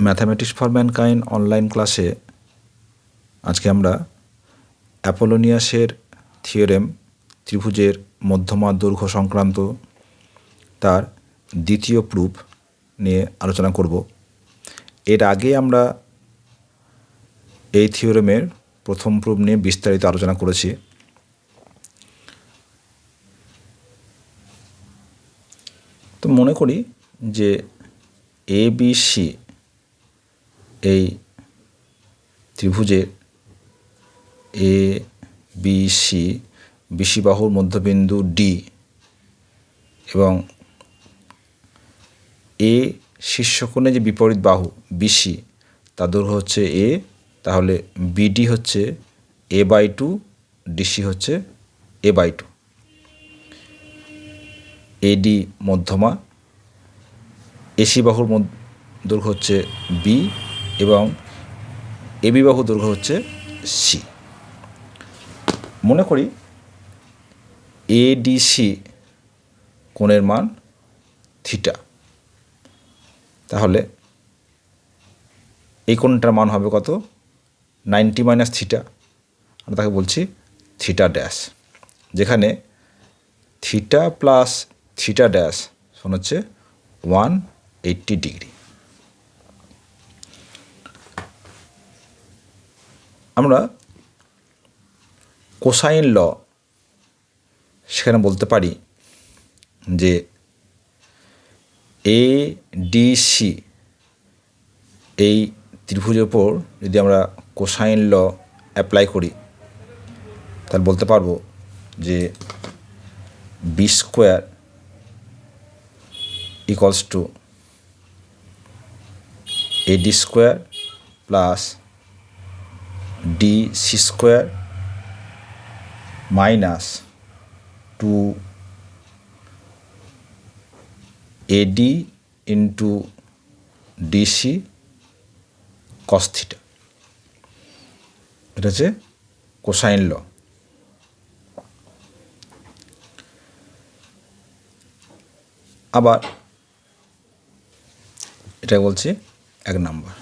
Mathematics for mankind online ক্লাসে আজকে আমরা অ্যাপোলোনিয়াসের থিওরেম ত্রিভুজের মধ্যমা দৈর্ঘ্য সংক্রান্ত তার দ্বিতীয় প্রুফ নিয়ে আলোচনা করব। এর আগে আমরা এই থিওরেমের প্রথম প্রুফ নিয়ে বিস্তারিত আলোচনা করেছি। তো মনে করি যে ABC এই ত্রিভুজের ABC BC বাহুর মধ্যবিন্দু D এবং A শীর্ষকোণে যে বিপরীত বাহু BC তার দৈর্ঘ্য হচ্ছে A, তাহলে BD হচ্ছে A/2, DC হচ্ছে A/2। AD মধ্যমা, AC বাহুর দৈর্ঘ্য হচ্ছে B এবং AB বাহুর দৈর্ঘ্য হচ্ছে C। মনে করি ADC কোণের মান থিটা, তাহলে এই কোণটার মান হবে কত? 90 - থিটা। আমরা তাকে বলছি থিটা ড্যাশ, যেখানে থিটা প্লাস থিটা ড্যাশ সমান হচ্ছে 180 ডিগ্রি। আমরা কোসাইন ল সেখানে বলতে পারি যে ADC এই ত্রিভুজের উপর যদি আমরা কোসাইন ল অ্যাপ্লাই করি তাহলে বলতে পারবো যে B² = AD² plus DC² minus 2AD into DC cos theta. এটা হচ্ছে কোসাইন ল। আবার এটা বলছি 1 নম্বর।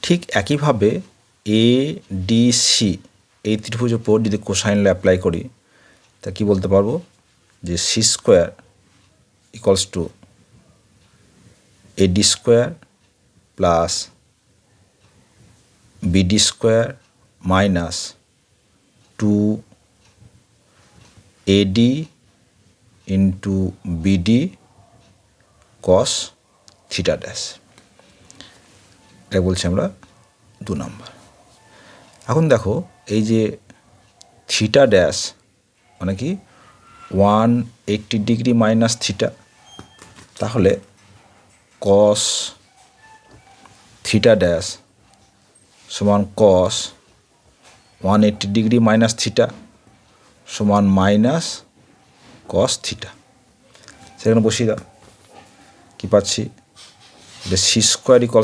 ঠিক একইভাবে ADC এই ত্রিভুজের উপর যদি কোসাইন ল অ্যাপ্লাই করি তা কি বলতে পারবো যে C² = AD² plus BD² minus 2AD into BD cos theta dash. এটা বলছি আমরা 2 নম্বর। এখন দেখো এই যে থিটা ড্যাশ মানে কি 180 ডিগ্রি মাইনাস থিটা, তাহলে cos থিটা ড্যাশ সমান cos 180 ডিগ্রি মাইনাস থিটা সমান মাইনাস cos থিটা। সেখানে বসিয়ে দাও, কী পাচ্ছি? যে C² =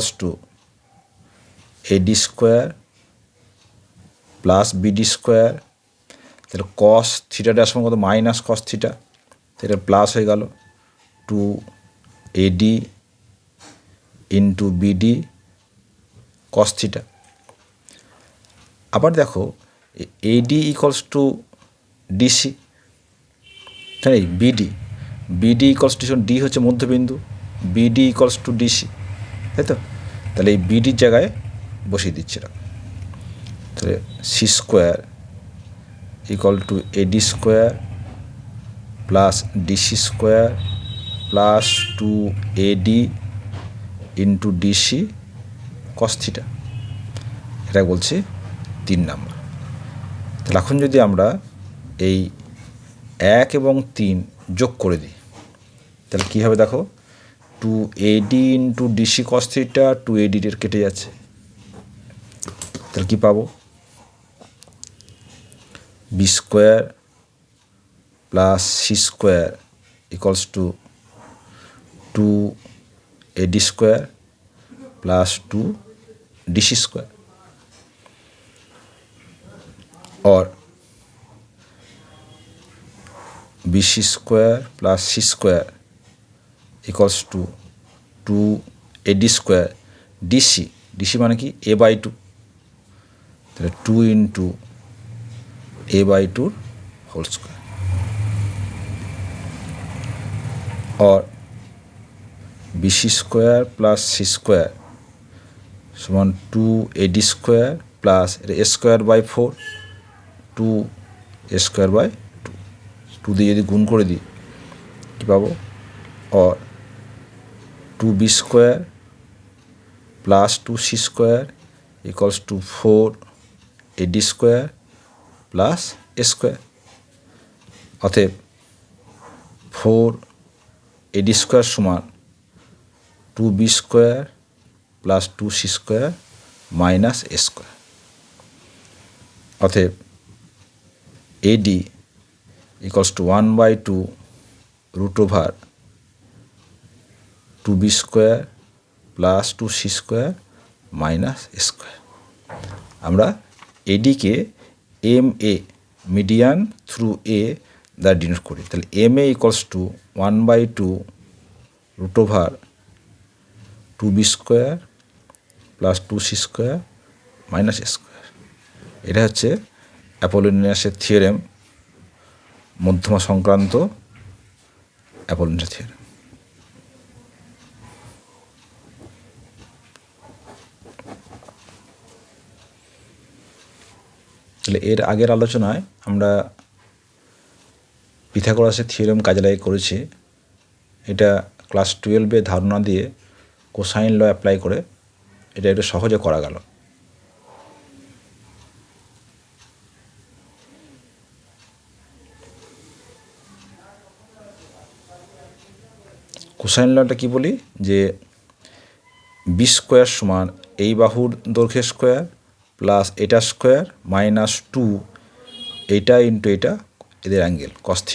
AD² প্লাস BD², তাহলে cos থিটা ড্যাশ সমান কত? মাইনাস cos থিটা, তাহলে প্লাস হয়ে গেল 2AD into BD cos theta. আবার দেখো AD = DC, তাই BD = D হচ্ছে মধ্যবিন্দু, BD = DC, তাই তো? তাহলে এই BDর জায়গায় বসিয়ে দিচ্ছি না। তাহলে C² = AD² plus DC² plus 2AD into DC cos theta. এটা বলছি 3 নম্বর। তাহলে এখন যদি আমরা এই 1 এবং 3 যোগ করে দিই তাহলে কী হবে দেখো? 2AD into DC cos theta 2AD এর কেটে যাচ্ছে, তাহলে কী পাবো? B² plus C² = 2AD² plus 2DC² और BC² plus C² = 2AD² DC মানে কি a/2, তাহলে 2 ইন্টু a/2 হোল স্কোয়ার, और BC² প্লাস C² সমান 2AD² প্লাস A²/4 2A²/2, 2 দিয়ে যদি গুণ করে দিই কী পাবো, और 2B² plus 2C² equals to 4AD² plus A², অতএব 4AD² সমান 2B² plus 2C² minus A², অতএব AD equals to 1/2 root over 2B² plus 2C² minus A²। আমরা এডিকে MA মিডিয়ান থ্রু এ দ্বারা ডিনোট করি, তাহলে MA equals to 1/2 root over 2B² plus 2C² minus A²। এটা হচ্ছে অ্যাপোলোনিয়াসের theorem, মধ্যমা সংক্রান্ত অ্যাপোলোনিয়াস থিওরেম। তাহলে এর আগের আলোচনায় আমরা পিথাগোরাসের থিওরেম কাজে লাগিয়ে করেছি। এটা ক্লাস 12-এ ধারণা দিয়ে কোসাইন ল অ্যাপ্লাই করে এটা একটু সহজে করা গেল। কোসাইন লটা কি বলি, যে B² সমান এই বাহুর দৈর্ঘ্যের স্কোয়ার প্লাস এটা স্কোয়ার মাইনাস 2 এইটা ইন্টু এটা, এদের অ্যাঙ্গেল cos θ।